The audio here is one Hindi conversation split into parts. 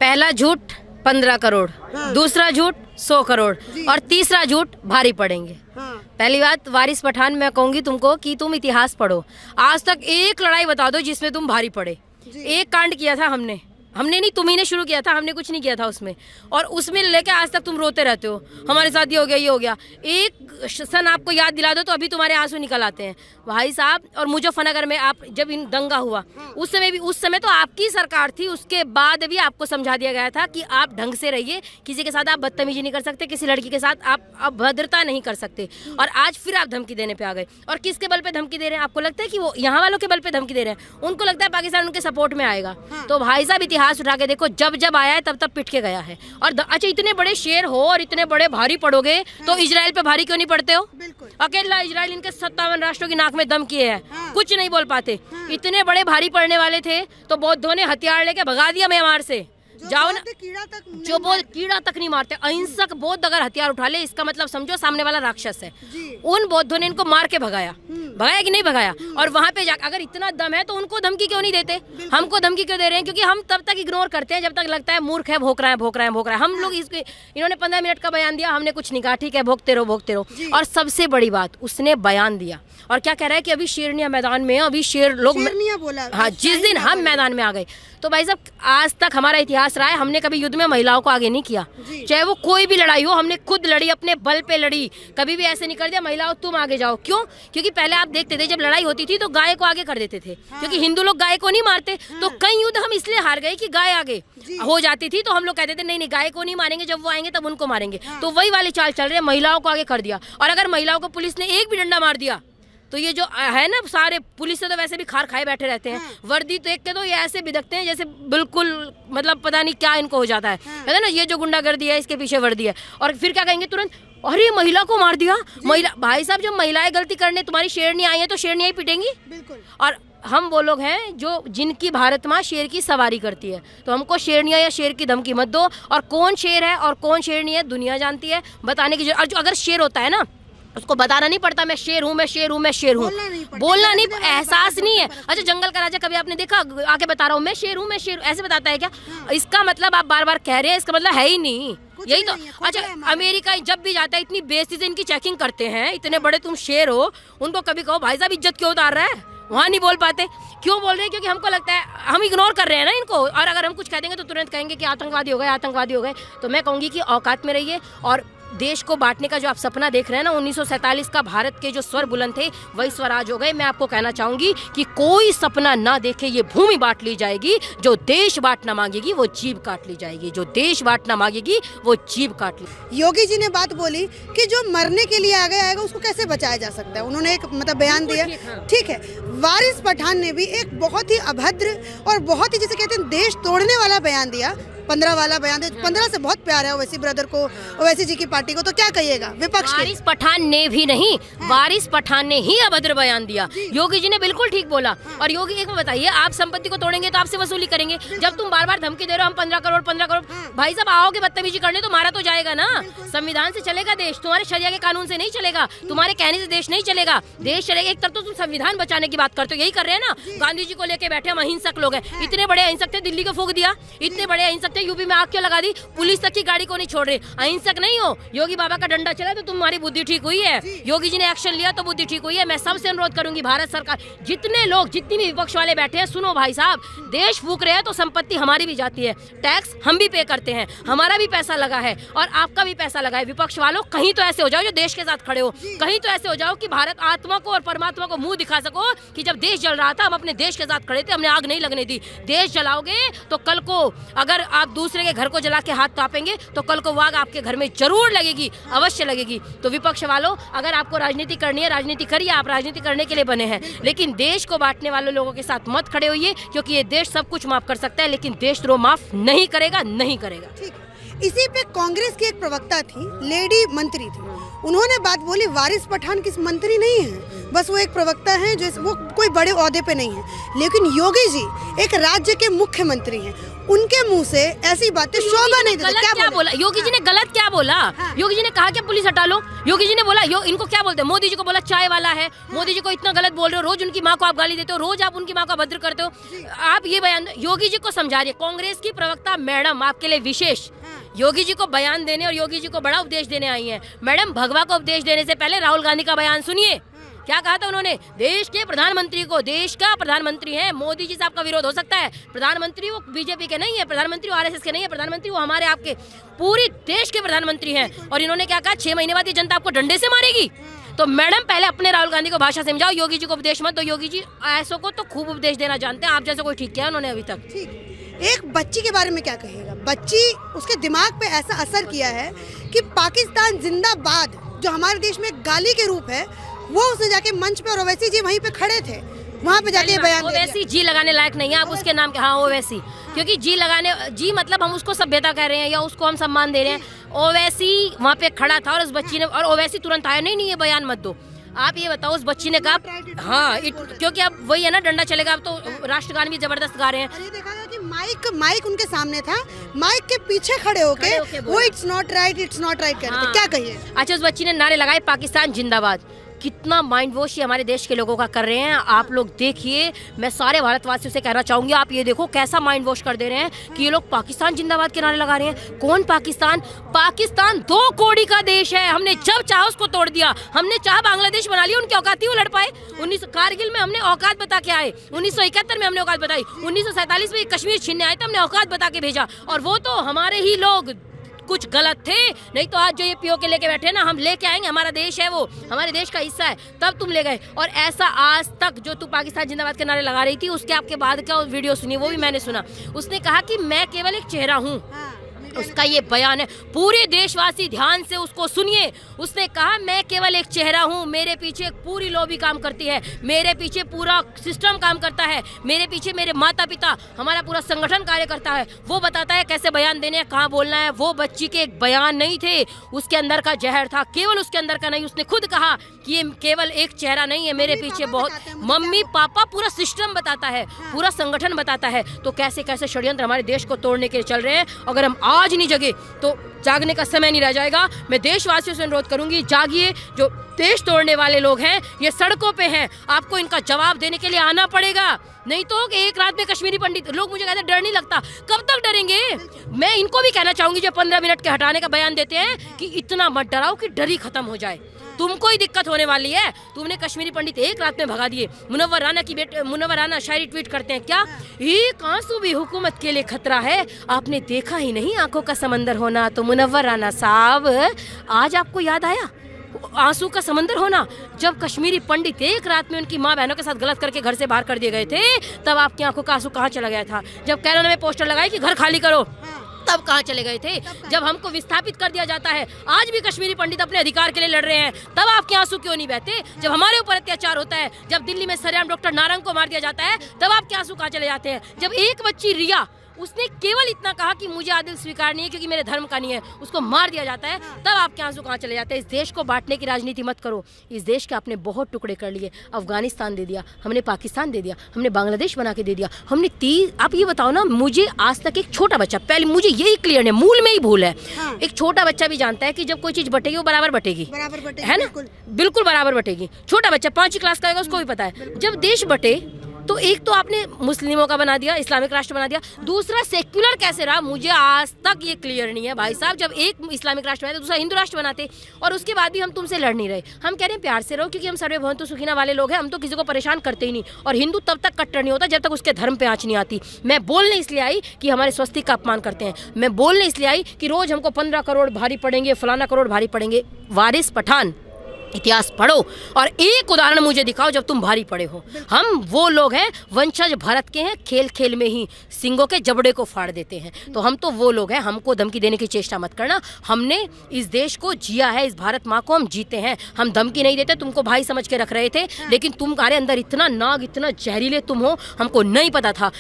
पहला झूठ 15 करोड़, दूसरा झूठ 100 करोड़ और तीसरा झूठ भारी पड़ेंगे। पहली बात, वारिस पठान, मैं कहूंगी तुमको कि तुम इतिहास पढ़ो, आज तक एक लड़ाई बता दो जिसमें तुम भारी पड़े। एक कांड किया था हमने नहीं, तुम्ही ने शुरू किया था, हमने कुछ नहीं किया था उसमें, और उसमें लेके आज तक तुम रोते रहते हो, हमारे साथ ये हो गया, ये हो गया। एक सन आपको याद दिला दो तो अभी तुम्हारे आंसू निकल आते हैं भाई साहब। और मुजफ्फरनगर में आप जब इन दंगा हुआ उस समय तो आपकी सरकार थी, उसके बाद भी आपको समझा दिया गया था कि आप ढंग से रहिए, किसी के साथ आप बदतमीजी नहीं कर सकते, किसी लड़की के साथ आप अभद्रता नहीं कर सकते। और आज फिर आप धमकी देने पे आ गए। और किसके बल पे धमकी दे रहे हैं? आपको लगता है कि वो यहाँ वालों के बल पे धमकी दे रहे हैं? उनको लगता है पाकिस्तान उनके सपोर्ट में आएगा। तो भाई साहब इतिहास उठा के देखो, जब आया है तब पिट के गया है। और अच्छा, इतने बड़े शेर हो और इतने बड़े भारी पड़ोगे तो इजराइल पे भारी क्यों नहीं पड़ते हो? अकेला इजराइल इनके 57 राष्ट्रों की नाक में दम किए है, कुछ नहीं बोल पाते। इतने बड़े भारी पड़ने वाले थे तो बौद्धों ने हथियार लेके भगा दिया म्यांमार से। जाओ ना, जो कीड़ा तक नहीं मारते, अहिंसक बौद्ध अगर हथियार उठा ले इसका मतलब समझो सामने वाला राक्षस है। उन बौद्धों ने इनको मार के भगाया कि नहीं भगाया? और वहाँ पे जाकर अगर इतना दम है तो उनको धमकी क्यों नहीं देते? हमको धमकी क्यों दे रहे हैं? क्योंकि हम तब तक इग्नोर करते हैं जब तक लगता है मूर्ख है, भोंक रहा है। हम लोग इन्होंने 15 मिनट का बयान दिया, हमने कुछ नहीं कहा, ठीक है भोंकते रहो। और सबसे बड़ी बात, उसने बयान दिया और क्या कह रहा है कि अभी शेरनिया मैदान में, अभी शेर लोग बोला, हाँ, जिस दिन हम मैदान में आ गए। तो भाई साहब, आज तक हमारा इतिहास रहा है, हमने कभी युद्ध में महिलाओं को आगे नहीं किया, चाहे वो कोई भी लड़ाई हो, हमने खुद लड़ी, अपने बल पे लड़ी। कभी भी ऐसे नहीं कर दिया महिलाओं तुम आगे जाओ। क्यों? क्योंकि पहले आप देखते थे जब लड़ाई होती थी तो गाय को आगे कर देते थे, क्योंकि हिंदू लोग गाय को नहीं मारते। तो कई युद्ध हम इसलिए हार गए कि गाय आगे हो जाती थी, तो हम लोग कहते थे नहीं गाय को नहीं मारेंगे, जब वो आएंगे तब उनको मारेंगे। तो वही वाली चाल चल रही है, महिलाओं को आगे कर दिया। और अगर महिलाओं को पुलिस ने एक भी डंडा मार दिया तो ये जो है ना, सारे पुलिस से तो वैसे भी खार खाए बैठे रहते हैं, वर्दी तो एक के तो ये ऐसे बिदकते हैं जैसे बिल्कुल मतलब पता नहीं क्या इनको हो जाता है, कहते ना ये जो गुंडागर्दी है इसके पीछे वर्दी है। और फिर क्या कहेंगे तुरंत, अरे महिला को मार दिया। महिला, भाई साहब जब महिलाएं गलती करने तुम्हारी शेरनी आई है तो शेरनी ही पिटेंगी। और हम वो लोग हैं जो जिनकी भारत माँ शेर की सवारी करती है, तो हमको शेरनिया या शेर की धमकी मत दो। और कौन शेर है और कौन शेरनी है दुनिया जानती है, बताने की। और जो अगर शेर होता है ना उसको बताना नहीं पड़ता मैं शेर हूँ, बोलना नहीं, एहसास नहीं है। अच्छा, जंगल का राजा कभी आपने देखा आके बता रहा हूँ मैं शेर हूँ, ऐसे बताता है क्या? इसका मतलब आप बार बार कह रहे हैं, इसका मतलब है ही नहीं, यही तो। अच्छा, अमेरिका जब भी जाता है इतनी बेइज्जती से इनकी चेकिंग करते हैं, इतने बड़े तुम शेर हो, उनको कभी कहो भाई साहब इज्जत क्यों उतार रहा है? वहाँ नहीं बोल पाते। क्यों बोल रहे हैं? क्योंकि हमको लगता है हम इग्नोर कर रहे हैं ना इनको। और अगर हम कुछ कह देंगे तो तुरंत कहेंगे कि आतंकवादी हो गए। तो मैं कहूँगी कि औकात में रहिए। और देश को बांटने का जो आप सपना देख रहे हैं ना, 1947 का भारत के जो स्वर बुलंद थे वही स्वर आज हो गए। मैं आपको कहना चाहूंगी कि कोई सपना ना देखे, ये भूमि बांट ली जाएगी। जो देश बांटना मांगेगी वो जीभ काट ली जाएगी, जो देश बांटना मांगेगी वो जीभ काट ली। योगी जी ने बात बोली कि जो मरने के लिए आगे आएगा उसको कैसे बचाया जा सकता है, उन्होंने एक मतलब बयान दिया, ठीक है। वारिस पठान ने भी एक बहुत ही अभद्र और बहुत ही जिसे कहते हैं देश तोड़ने वाला बयान दिया, 15 वाला बयान दिया। 15 से बहुत प्यार है ओवैसी ब्रदर को, ओवैसी जी की पार्टी को। तो क्या कहिएगा विपक्ष? वारिस पठान ने भी नहीं, वारिस पठान ने ही अभद्र बयान दिया। योगी जी ने बिल्कुल ठीक बोला। और योगी, एक बताइए, आप संपत्ति को तोड़ेंगे तो आपसे वसूली करेंगे। जब तुम बार बार धमकी दे रहे हो हम 15 करोड़, भाई साहब आओगे बदतमीजी करने तो मारा तो जाएगा ना। संविधान से चलेगा देश, तुम्हारे शरिया के कानून से नहीं चलेगा, तुम्हारे कहने से देश नहीं चलेगा। देश चलेगा, एक तरफ तो तुम संविधान बचाने की बात करते हो, यही कर रहे हैं ना। गांधी जी को लेके बैठे हम अहिंसक लोग हैं, इतने बड़े अहिंसक थे, दिल्ली को फूंक दिया। इतने बड़े अहिंसक थे, यूपी में आग क्यों लगा दी, पुलिस तक की गाड़ी को नहीं छोड़ रहे। अहिंसक नहीं हो, योगी बाबा का डंडा चला तो तुम्हारी बुद्धि ठीक हुई है, योगी जी ने एक्शन लिया तो बुद्धि ठीक हुई है। मैं सबसे अनुरोध करूंगी, भारत सरकार, जितने लोग, जितनी भी विपक्ष वाले बैठे हैं, सुनो भाई साहब, देश फूंक रहे हैं तो संपत्ति हमारी भी जाती है, टैक्स हम भी पे करते हैं, हमारा भी पैसा लगा है और आपका भी पैसा लगा है। विपक्ष वालों, कहीं तो ऐसे हो जाओ जो देश के साथ खड़े हो, कहीं तो ऐसे हो जाओ कि भारत आत्मा को और परमात्मा को मुंह दिखा सको कि जब देश जल रहा था हम अपने देश के साथ खड़े थे, हमने आग नहीं लगने दी। देश जलाओगे तो कल को अगर आप दूसरे के घर को जला के हाथ तापेंगे तो कल को आग आपके घर में जरूर लगेगी, अवश्य लगेगी। तो विपक्ष वालों, अगर आपको राजनीति करनी है, राजनीति करिए, आप राजनीति करने के लिए बने हैं, लेकिन देश को बांटने वाले लोगों के साथ मत खड़े होइए, क्योंकि ये देश सब कुछ माफ कर सकता है लेकिन देशद्रोह माफ नहीं करेगा। इसी पे कांग्रेस की एक प्रवक्ता थी, लेडी मंत्री थी, उन्होंने बात बोली, वारिस पठान किस मंत्री नहीं है, बस वो एक प्रवक्ता है, जो वो कोई बड़े ओहदे पे नहीं है। लेकिन योगी जी एक राज्य के मुख्यमंत्री हैं, उनके मुंह से ऐसी बातें शोभा नहीं देती। क्या बोला योगी जी ने? गलत क्या बोला? योगी जी ने कहा क्या पुलिस हटा लो? योगी जी ने बोला इनको क्या बोलते हैं? मोदी जी को बोला चाय वाला है। मोदी जी को इतना गलत बोल रहे हो, रोज उनकी माँ को आप गाली देते हो, रोज आप उनकी माँ को अभद्र करते हो। आप ये बयान योगी जी को समझा रही है कांग्रेस की प्रवक्ता मैडम, आपके लिए विशेष योगी जी को बयान देने और योगी जी को बड़ा उपदेश देने आई हैं। मैडम, भगवा को उपदेश देने से पहले राहुल गांधी का बयान सुनिए। क्या कहा था उन्होंने? देश के प्रधानमंत्री को, देश का प्रधानमंत्री है, मोदी जी से आपका विरोध हो सकता है, प्रधानमंत्री वो बीजेपी के नहीं है, प्रधानमंत्री वो आरएसएस के नहीं है, प्रधानमंत्री वो हमारे आपके पूरे देश के प्रधानमंत्री हैं। और इन्होंने क्या कहा? 6 महीने बाद ये जनता आपको डंडे से मारेगी। तो मैडम, पहले अपने राहुल गांधी को भाषा समझाओ, योगी जी को उपदेश मत दो। योगी जी ऐसों को तो खूब उपदेश देना जानते हैं, आप जैसे कोई ठीक किया उन्होंने अभी तक? एक बच्ची के बारे में क्या कहिएगा? बच्ची, उसके दिमाग पे ऐसा असर किया है कि पाकिस्तान जिंदाबाद जो हमारे देश में गाली के रूप है, वो उसने जाके मंच पे, और ओवैसी जी वहीं पे खड़े थे, वहाँ पे जाके बयान दिया। ओवैसी जी लगाने लायक नहीं है आप उसके नाम के। हाँ, ओवैसी, क्योंकि जी मतलब हम उसको सभ्यता कह रहे हैं या उसको हम सम्मान दे रहे हैं। ओवैसी वहाँ पे खड़ा था और उस बच्ची ने, और ओवैसी तुरंत आया, नहीं ये बयान मत दो। आप ये बताओ, उस बच्ची ने कहा हाँ, क्योंकि अब वही है ना, डंडा चलेगा। अब तो राष्ट्रगान भी जबरदस्त गा रहे हैं। अरे देखा गया कि माइक उनके सामने था, माइक के पीछे खड़े होके वो इट्स नॉट राइट कह रहे थे। क्या कहिए? अच्छा, उस बच्ची ने नारे लगाए पाकिस्तान जिंदाबाद। कितना माइंड वॉश ये हमारे देश के लोगों का कर रहे हैं। आप लोग देखिए, मैं सारे भारतवासियों से कहना चाहूंगी, आप ये देखो कैसा माइंड वॉश कर दे रहे हैं कि ये लोग पाकिस्तान जिंदाबाद के नारे लगा रहे हैं। कौन पाकिस्तान? पाकिस्तान 2 कौड़ी का देश है। हमने जब चाहा उसको तोड़ दिया, हमने चाहा बांग्लादेश बना लिया, उनकी औकात थी वो लड़ पाए। 19 कारगिल में हमने औकात बता के आए, 1971 में हमने औकात बताई, 1947 में कश्मीर छीनने आए थे, हमने औकात बता के भेजा। और वो तो हमारे ही लोग कुछ गलत थे, नहीं तो आज जो ये पीओ के लेके बैठे ना, हम लेके आएंगे, हमारा देश है, वो हमारे देश का हिस्सा है, तब तुम ले गए। और ऐसा आज तक जो तू पाकिस्तान जिंदाबाद के नारे लगा रही थी, उसके आपके बाद का वीडियो सुनी, वो भी मैंने सुना। उसने कहा कि मैं केवल एक चेहरा हूँ, उसका ये बयान है। पूरे देशवासी ध्यान से उसको सुनिए। उसने कहा मैं केवल एक चेहरा हूँ, मेरे पीछे पूरी लॉबी काम करती है, मेरे पीछे पूरा सिस्टम काम करता है, मेरे पीछे मेरे माता पिता, हमारा पूरा संगठन कार्य करता है, वो बताता है कैसे बयान देने हैं, कहाँ बोलना है। वो बच्ची के एक बयान नहीं थे, उसके अंदर का जहर था, केवल उसके अंदर का नहीं। उसने खुद कहा कि ये केवल एक चेहरा नहीं है, मेरे पीछे बहुत मम्मी पापा, पूरा सिस्टम बताता है, पूरा संगठन बताता है। तो कैसे कैसे षड्यंत्र हमारे देश को तोड़ने के लिए चल रहे हैं। अगर हम आज नहीं जगे तो जागने का समय नहीं रह जाएगा। मैं देशवासियों से अनुरोध करूंगी, जागिए। जो देश तोड़ने वाले लोग हैं ये सड़कों पे हैं, आपको इनका जवाब देने के लिए आना पड़ेगा। नहीं तो कि एक रात में कश्मीरी पंडित लोग, मुझे कहते हैं डर नहीं लगता, कब तक डरेंगे? मैं इनको भी कहना चाहूंगी जो 15 मिनट के हटाने का बयान देते हैं कि इतना मत डराओ कि डर ही खत्म हो जाए। तुमको ही दिक्कत होने वाली है। तुमने कश्मीरी पंडित एक रात में भगा दिए। मुनव्वर राना शायरी ट्वीट करते हैं क्या, एक आंसू भी हुकूमत के लिए खतरा है, आपने देखा ही नहीं आंखों का समंदर होना। तो मुनव्वर राना साहब, आज आपको याद आया आंसू का समंदर होना? जब कश्मीरी पंडित एक रात में उनकी माँ बहनों के साथ गलत करके घर से बाहर कर दिए गए थे, तब आपकी आंखों का आंसू कहाँ चला गया था? जब कैराना में पोस्टर लगाए कि घर खाली करो, तब कहाँ चले गए थे? जब हमको विस्थापित कर दिया जाता है, आज भी कश्मीरी पंडित अपने अधिकार के लिए लड़ रहे हैं, तब आपके आंसू क्यों नहीं बहते? जब हमारे ऊपर अत्याचार होता है, जब दिल्ली में सरेआम डॉक्टर नारंग को मार दिया जाता है, तब आपके आंसू कहाँ चले जाते हैं? जब एक बच्ची रिया, उसने केवल इतना कहा कि मुझे आदिल स्वीकार नहीं है क्योंकि मेरे धर्म का नहीं है, उसको मार दिया जाता है, तब आपके आंसू कहाँ चले जाते हैं? इस देश को बांटने की राजनीति मत करो। इस देश के आपने बहुत टुकड़े कर लिए। अफगानिस्तान दे दिया हमने, पाकिस्तान दे दिया हमने, बांग्लादेश बना के दे दिया हमने। आप ये बताओ ना, मुझे आज तक एक छोटा बच्चा, पहले मुझे यही क्लियर है, मूल में ही भूल है, एक छोटा बच्चा भी जानता है कि जब कोई चीज बटेगी वो बराबर बटेगी, है ना? बिल्कुल बराबर बटेगी। छोटा बच्चा 5वीं क्लास का होगा, उसको भी पता है। जब देश बटे तो एक तो आपने मुस्लिमों का बना दिया, इस्लामिक राष्ट्र बना दिया, दूसरा सेक्युलर कैसे रहा? मुझे आज तक ये क्लियर नहीं है भाई साहब। जब एक इस्लामिक राष्ट्र बनाते, दूसरा हिंदू राष्ट्र बनाते, और उसके बाद भी हम तुमसे लड़ नहीं रहे। हम कह रहे हैं प्यार से रहो, क्योंकि हम सर्वे भवन्तु सुखिनः वाले लोग हैं, हम तो किसी को परेशान करते ही नहीं। और हिंदू तब तक कट्टर नहीं होता जब तक उसके धर्म पे आँच नहीं आती। मैं बोलने इसलिए आई कि हमारे स्वस्तिक का अपमान करते हैं, मैं बोलने इसलिए आई कि रोज हमको 15 करोड़ भारी पड़ेंगे, फलाना करोड़ भारी पड़ेंगे। वारिस पठान, इतिहास पढ़ो और एक उदाहरण मुझे दिखाओ जब तुम भारी पड़े हो। हम वो लोग हैं, वंशज भरत के हैं, खेल खेल में ही सिंगों के जबड़े को फाड़ देते हैं। तो हम तो वो लोग हैं, हमको धमकी देने की चेष्टा मत करना। हमने इस देश को जिया है, इस भारत माँ को हम जीते हैं। हम धमकी नहीं देते, तुमको भाई समझ के रख रहे थे, लेकिन तुम्हारे अंदर इतना नाग, इतना जहरीले तुम हो, हमको नहीं पता था।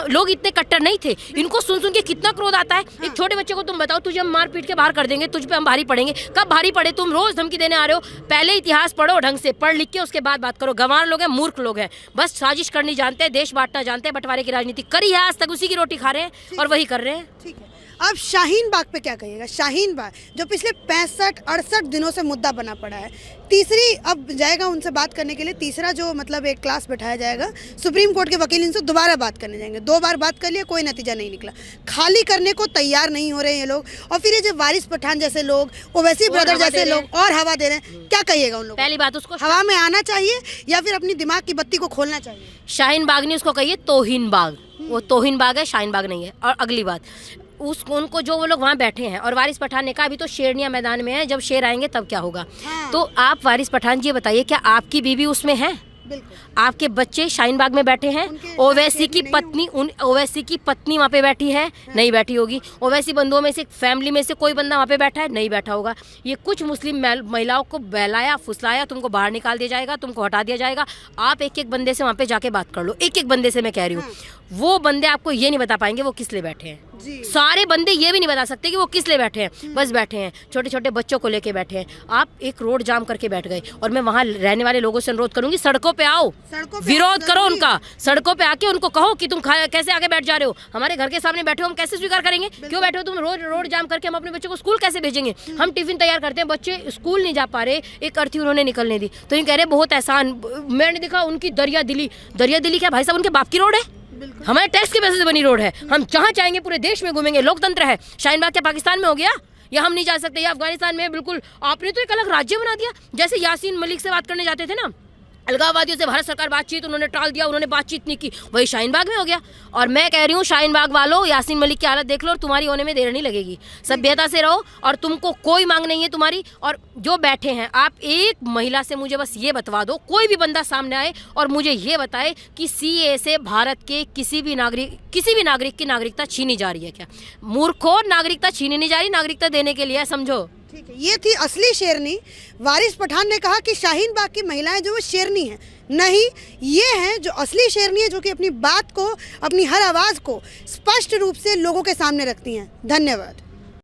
लोग इतने कट्टर नहीं थे। इनको सुन सुन के कितना क्रोध आता है। एक छोटे बच्चे को तुम बताओ, तुझे हम मार पीट के बाहर कर देंगे, तुझ पे हम भारी पड़ेंगे। कब भारी पड़े? तुम रोज धमकी देने आ रहे हो। पहले इतिहास पढ़ो ढंग से, पढ़ लिख के उसके बाद बात करो। गंवार लोग हैं, मूर्ख लोग हैं, बस साजिश करनी जानते हैं, देश बांटना जानते हैं, बंटवारे की राजनीति करी है आज तक, उसी की रोटी खा रहे हैं और वही कर रहे हैं। ठीक है, अब शाहीन बाग पे क्या कहिएगा? शाहीन बाग जो पिछले 65-68 दिनों से मुद्दा बना पड़ा है, तीसरी अब जाएगा उनसे बात करने के लिए, तीसरा जो मतलब एक क्लास बैठाया जाएगा, सुप्रीम कोर्ट के वकील इनसे दोबारा बात करने जाएंगे। 2 बार बात कर लिया, कोई नतीजा नहीं निकला, खाली करने को तैयार नहीं हो रहे हैं ये लोग। और फिर ये जो वारिस पठान जैसे लोग, ओवैसी ब्रदर जैसे लोग और हवा दे रहे हैं, क्या कहिएगा उन लोगों? पहली बात, उसको हवा में आना चाहिए या फिर अपनी दिमाग की बत्ती को खोलना चाहिए? शाहीन बाग नहीं, उसको कहिए तौहीन बाग। वो तौहीन बाग है, शाहीन बाग नहीं है। और अगली बात, उनको जो वो लोग वहाँ बैठे हैं, और वारिस पठान ने कहा अभी तो शेरनिया मैदान में है, जब शेर आएंगे तब क्या होगा। हाँ। तो आप वारिस पठान जी बताइए, क्या आपकी बीवी उसमें है? बिल्कुल। आपके बच्चे शाहीन बाग में बैठे हैं? ओवैसी की पत्नी, ओवैसी की पत्नी वहाँ पे बैठी है? नहीं बैठी होगी। ओवैसी बंधुओं में से, फैमिली में से कोई बंदा वहाँ पे बैठा है? नहीं बैठा होगा। ये कुछ मुस्लिम महिलाओं को बहलाया फुसलाया, तुमको बाहर निकाल दिया जाएगा, तुमको हटा दिया जाएगा। आप एक एक बंदे से वहाँ पे जाके बात कर लो, एक एक बंदे से मैं कह रही हूँ। वो बंदे आपको ये नहीं बता पाएंगे वो किस लिए बैठे हैं। सारे बंदे ये भी नहीं बता सकते कि वो किस लिए बैठे हैं। बस बैठे हैं, छोटे छोटे बच्चों को लेके बैठे हैं। आप एक रोड जाम करके बैठ गए, और मैं वहाँ रहने वाले लोगों से अनुरोध करूंगी, सड़कों पे आओ, विरोध करो उनका। सड़कों पे आके उनको कहो कि तुम कैसे आगे बैठ जा रहे हो, हमारे घर के सामने बैठे हो, हम कैसे स्वीकार करेंगे? क्यों बैठे हो तुम? रोड जाम करके हम अपने बच्चों को स्कूल कैसे भेजेंगे? हम टिफिन तैयार करते हैं, बच्चे स्कूल नहीं जा पा रहे, एक अर्थी उन्होंने निकलने दी, तो ये कह रहे बहुत एहसान। मैंने देखा उनकी दरिया दिली क्या भाई साहब, उनके बाप की रोड है, हमारे टैक्स के पैसे से बनी रोड है। हम जहाँ चाहेंगे पूरे देश में घूमेंगे, लोकतंत्र है। शाहीन बाग क्या पाकिस्तान में हो गया? या हम नहीं जा सकते? या अफगानिस्तान में? बिल्कुल, आपने तो एक अलग राज्य बना दिया। जैसे यासीन मलिक से बात करने जाते थे ना, अलगाववादियों से भारत सरकार बातचीत, उन्होंने टाल दिया, उन्होंने बातचीत नहीं की, वही शाहीन बाग में हो गया। और मैं कह रही हूँ शाहीन बाग वालों, यासीन मलिक की हालत देख लो, और तुम्हारी होने में देर नहीं लगेगी। सभ्यता से रहो, और तुमको कोई मांग नहीं है तुम्हारी। और जो बैठे हैं, आप एक महिला से मुझे बस ये बतवा दो, कोई भी बंदा सामने आए और मुझे ये बताए कि सीए से भारत के किसी भी नागरिक की नागरिकता छीनी जा रही है क्या? मूर्खों, नागरिकता छीनी नहीं जा रही, नागरिकता देने के लिए, समझो। ठीक है, ये थी असली शेरनी। वारिस पठान ने कहा कि शाहीन बाग की महिलाएं जो वो शेरनी हैं, नहीं, ये हैं जो असली शेरनी है, जो कि अपनी बात को, अपनी हर आवाज़ को स्पष्ट रूप से लोगों के सामने रखती हैं। धन्यवाद।